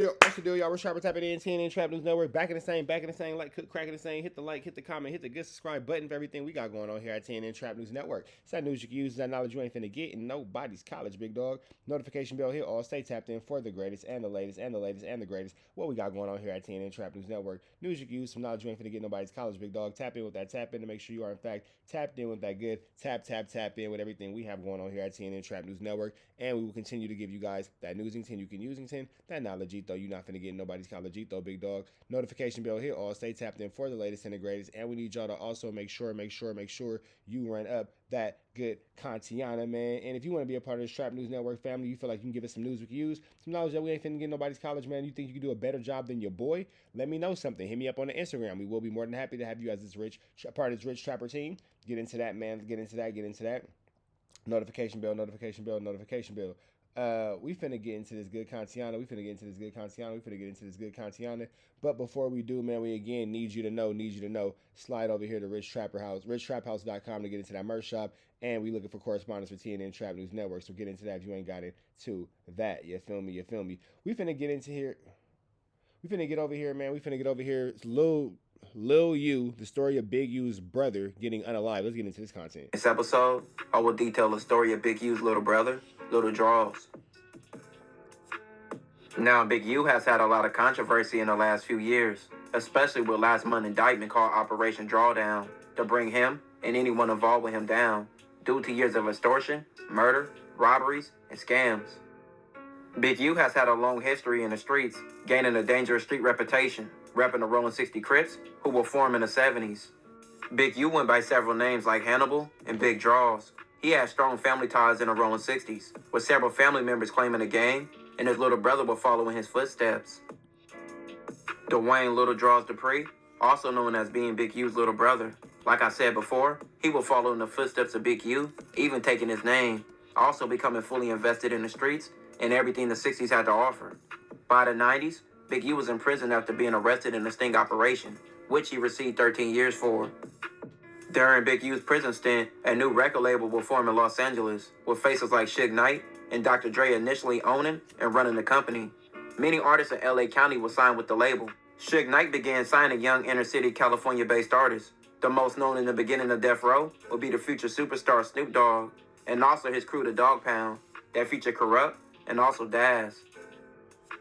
What's the deal, y'all? We're Sharper tapping in TNN Trap News Network. Back in the same, like, cracking the same. Hit the like, hit the comment, hit the good subscribe button for everything we got going on here at TNN Trap News Network. It's that news you can use, it's that knowledge you ain't finna get in nobody's college, big dog. Notification bell here, all stay tapped in for the greatest and the latest and the latest and the greatest. What we got going on here at TNN Trap News Network. News you can use, some knowledge you ain't finna get in nobody's college, big dog. Tap in with that tap in to make sure you are in fact tapped in with that good tap in with everything we have going on here at TNN Trap News Network. And we will continue to give you guys that newsington you can usington, that knowledge though you're not finna get in nobody's college, big dog. Notification bell here, all stay tapped in for the latest and the greatest. And we need y'all to also make sure you run up that good Contiana, man. And if you want to be a part of this Trap News Network family, you feel like you can give us some news we can use, some knowledge that we ain't finna get nobody's college, man. You think you can do a better job than your boy? Let me know something. Hit me up on the Instagram. We will be more than happy to have you as this part of this rich trapper team. Get into that, man. Get into that. Notification bell. We finna get into this good Contiana. But before we do, man, we again need you to know, slide over here to Rich Trapper House, richtraphouse.com to get into that merch shop. And we looking for correspondence for TNN Trap News Network. So get into that if you ain't got into that. You feel me? We finna get into here. We finna get over here, man. It's Lil U, the story of Big U's brother getting unalived. Let's get into this content. This episode, I will detail the story of Big U's little brother, Lil Drawz. Now, Big U has had a lot of controversy in the last few years, especially with last month's indictment called Operation Drawdown, to bring him and anyone involved with him down, due to years of extortion, murder, robberies, and scams. Big U has had a long history in the streets, gaining a dangerous street reputation, repping the Rolling 60 Crips, who were formed in the 70s. Big U went by several names like Hannibal and Big Drawz. He had strong family ties in the Rolling 60s, with several family members claiming the gang, and his little brother would follow in his footsteps. Dwayne Lil Drawz Dupree, also known as being Big U's little brother. Like I said before, he will follow in the footsteps of Big U, even taking his name, also becoming fully invested in the streets and everything the 60s had to offer. By the 90s, Big U was in prison after being arrested in a sting operation, which he received 13 years for. During Big U's prison stint, a new record label will form in Los Angeles, with faces like Suge Knight and Dr. Dre initially owning and running the company. Many artists in L.A. County will sign with the label. Suge Knight began signing young inner-city California-based artists. The most known in the beginning of Death Row will be the future superstar Snoop Dogg, and also his crew, the Dog Pound, that feature Corrupt and also Daz.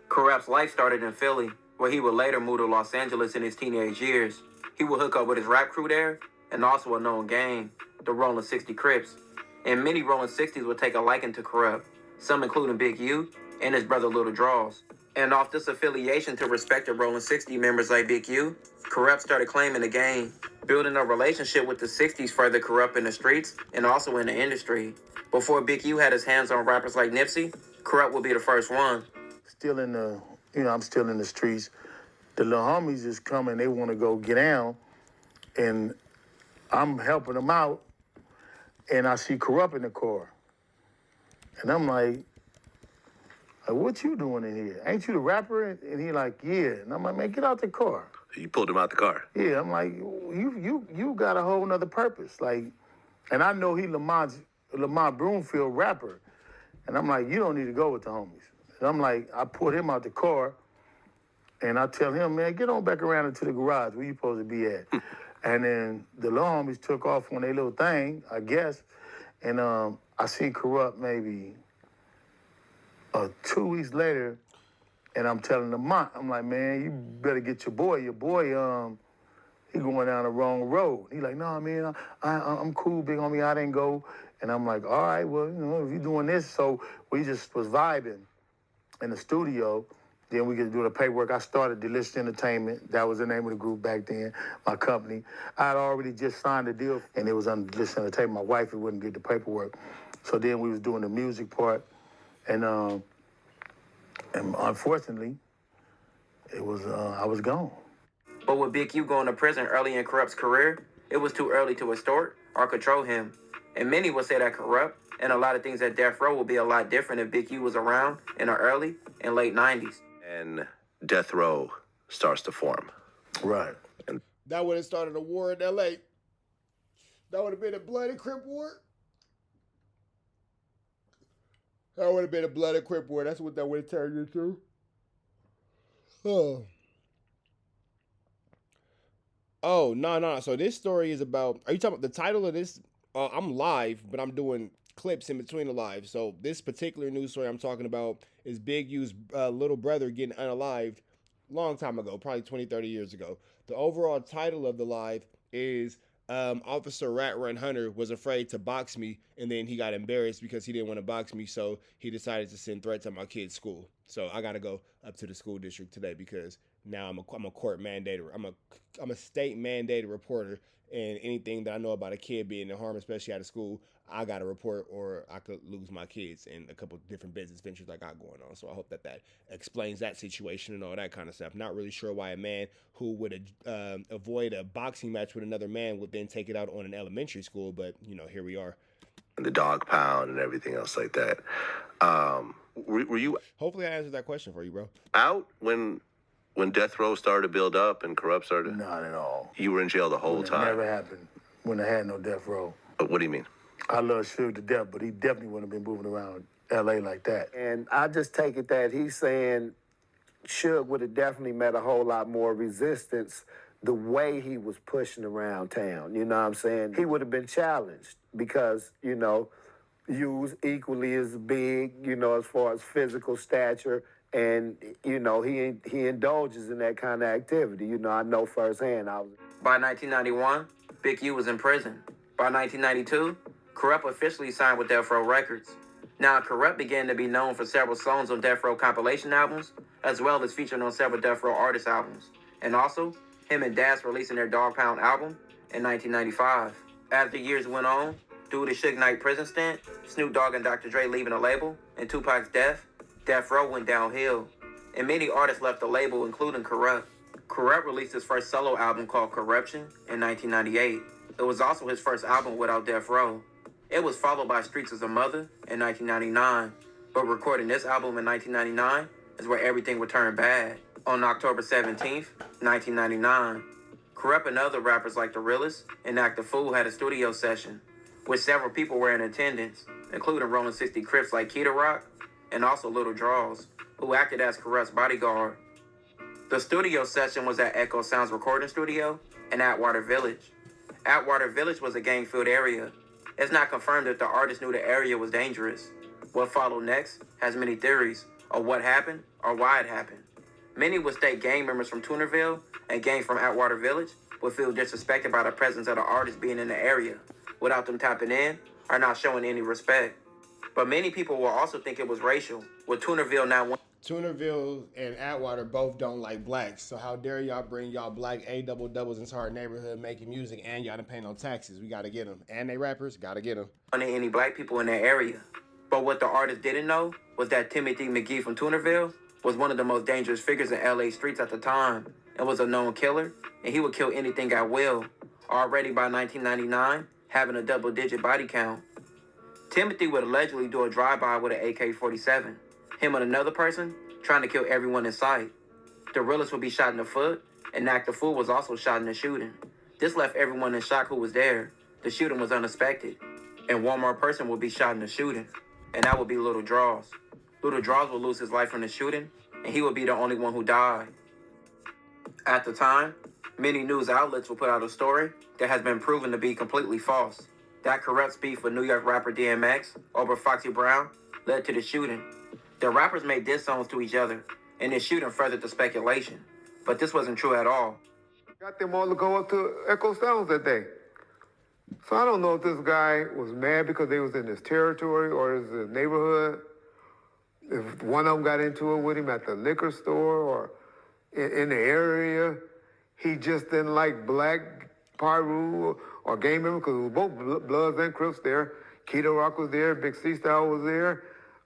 Corrupt's life started in Philly, where he would later move to Los Angeles in his teenage years. He would hook up with his rap crew there, and also a known gang, the Rolling 60 Crips. And many Rolling 60s would take a liking to Corrupt, some including Big U and his brother Lil Drawz. And off this affiliation to respected Rolling 60 members like Big U, Corrupt started claiming the gang, building a relationship with the 60s further Corrupt in the streets and also in the industry. Before Big U had his hands on rappers like Nipsey, Corrupt would be the first one. I'm still in the streets. The little homies is coming, they want to go get down, and I'm helping them out, and I see Corrupt in the car. And I'm like, what you doing in here? Ain't you the rapper? And he like, yeah. And I'm like, man, get out the car. You pulled him out the car? Yeah, I'm like, you got a whole nother purpose. Like, and I know he Lamont Broomfield rapper. And I'm like, you don't need to go with the homies. And I'm like, I pulled him out the car, and I tell him, man, get on back around into the garage where you supposed to be at. And then the little homies took off on their little thing, I guess. And I seen Corrupt maybe 2 weeks later, and I'm telling Lamont, I'm like, man, you better get your boy. Your boy, he going down the wrong road. He like, no, man, I'm cool, big homie, I didn't go. And I'm like, all right, well, if you doing this. So we just was vibing in the studio. Then we get to do the paperwork. I started Delicious Entertainment. That was the name of the group back then, my company. I had already just signed a deal, and it was under Delicious Entertainment. My wife wouldn't get the paperwork. So then we was doing the music part, and unfortunately, it was I was gone. But with Big U going to prison early in Corrupt's career, it was too early to extort or control him. And many would say that Corrupt and a lot of things at Death Row would be a lot different if Big U was around in the early and late 90s. And Death Row starts to form. Right. And That would have started a war in L.A. That would have been a bloody Crip war. That would have been a bloody Crip war. That's what that would have turned into. Oh, no. So this story is about. Are you talking about the title of this? I'm live, but I'm doing clips in between the live. So this particular news story I'm talking about is Big U's little brother getting unalived long time ago, probably 20, 30 years ago. The overall title of the live is Officer Rat Run Hunter was afraid to box me, and then he got embarrassed because he didn't want to box me, so he decided to send threats at my kid's school. So I got to go up to the school district today because now I'm a court mandated. I'm a state mandated reporter, and anything that I know about a kid being in harm, especially out of school, I got to report, or I could lose my kids and a couple different business ventures I got going on. So I hope that explains that situation and all that kind of stuff. Not really sure why a man who would avoid a boxing match with another man would then take it out on an elementary school, but here we are. The dog pound and everything else like that. Were you Hopefully I answered that question for you, bro. out when death row started to build up and corrupt started? Not at all. You were in jail the whole time. Never happened when I had no death row. What do you mean? I love Suge to death, but he definitely wouldn't have been moving around L.A. like that. And I just take it that he's saying Suge would have definitely met a whole lot more resistance the way he was pushing around town. You know what I'm saying? He would have been challenged because, U's equally as big, as far as physical stature. And, he indulges in that kind of activity. I know firsthand. By 1991, Big U was in prison. By 1992, Corrupt officially signed with Death Row Records. Now, Corrupt began to be known for several songs on Death Row compilation albums, as well as featuring on several Death Row artist albums. And also, him and Das releasing their Dog Pound album in 1995. As the years went on, due to Suge Knight prison stint, Snoop Dogg and Dr. Dre leaving the label, and Tupac's death, Death Row went downhill. And many artists left the label, including Corrupt. Corrupt released his first solo album called Corruption in 1998. It was also his first album without Death Row. It was followed by Streets as a Mother in 1999. But recording this album in 1999 is where everything would turn bad. On October 17th, 1999, Corrupt and other rappers like The Realest and Act the Fool had a studio session, with several people were in attendance, including Rolling 60 Crips like Key Rock and also Lil Drawz, who acted as Corrupt's bodyguard. The studio session was at Echo Sounds Recording Studio in Atwater Village. Atwater Village was a gang-filled area. It's not confirmed that the artist knew the area was dangerous. What followed next has many theories of what happened or why it happened. Many would state gang members from Toonerville and gang from Atwater Village would feel disrespected by the presence of the artist being in the area, without them tapping in or not showing any respect. But many people will also think it was racial, with Toonerville not Toonerville and Atwater both don't like blacks, so how dare y'all bring y'all black doubles into our neighborhood making music and y'all didn't pay no taxes? We gotta get them. And they rappers, gotta get them. any black people in that area. But what the artist didn't know was that Timothy McGee from Toonerville was one of the most dangerous figures in LA streets at the time and was a known killer, and he would kill anything at will, already by 1999 having a double-digit body count. Timothy would allegedly do a drive-by with an AK-47. Him and another person trying to kill everyone in sight. The Realest would be shot in the foot, and Act the Fool was also shot in the shooting. This left everyone in shock who was there. The shooting was unexpected. And one more person would be shot in the shooting, and that would be Lil Drawz. Lil Drawz would lose his life from the shooting, and he would be the only one who died. At the time, many news outlets will put out a story that has been proven to be completely false. That Corrupt's beef with New York rapper DMX over Foxy Brown led to the shooting. The rappers made diss songs to each other, and the shooting furthered the speculation. But this wasn't true at all. Got them all to go up to Echo Sounds that day. So I don't know if this guy was mad because they was in his territory or his neighborhood. If one of them got into it with him at the liquor store or in the area, he just didn't like Black Pyru or gang members because it was both Bloods and Crips there. Keto Rock was there, Big C Style was there,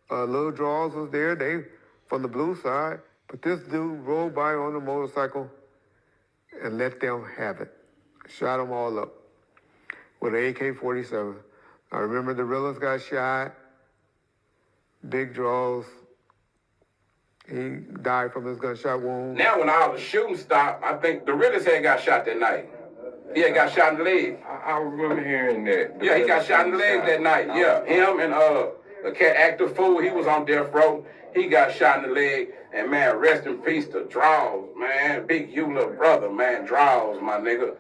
Lil Drawz was there. They from the blue side. But this dude rolled by on a motorcycle and let them have it. Shot them all up with an AK-47. I remember the Realest got shot. Big Drawz, he died from his gunshot wound. Now when all the shooting stopped, I think the Realest had got shot that night. He had got shot in the leg. I remember hearing that. Yeah, he got shot in the leg that night. Yeah, him and The cat acted a fool. He was on death row. He got shot in the leg. And man, rest in peace to Drawz, man. Big you little brother, man. Drawz, my nigga.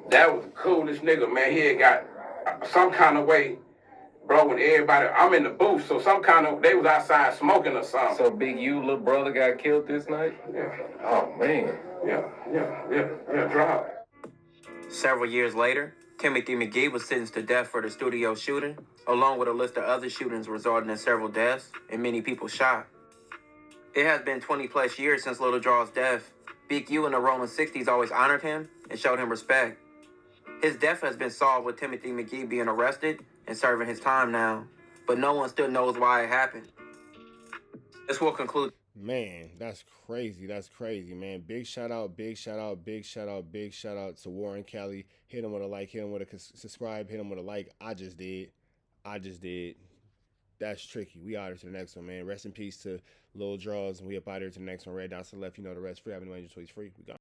That was the coolest nigga, man. He had got some kind of way, bro, when everybody, I'm in the booth, so some kind of, they was outside smoking or something. So Big U, little brother, got killed this night? Yeah. Oh, man. Yeah, Drawz. Several years later, Timothy McGee was sentenced to death for the studio shooting, along with a list of other shootings resulting in several deaths and many people shot. It has been 20 plus years since Lil Draw's death. Big U and the Rolling 60s always honored him and showed him respect. His death has been solved with Timothy McGee being arrested and serving his time now, but no one still knows why it happened. This will conclude. Man, that's crazy. That's crazy, man. Big shout out to Warren Kelly. Hit him with a like, hit him with a subscribe, hit him with a like. I just did. That's tricky. We out here to the next one, man. Rest in peace to Lil Drawz, and we up out here to the next one. Red dots to the left, you know the rest. Free having no angel tweets free. We got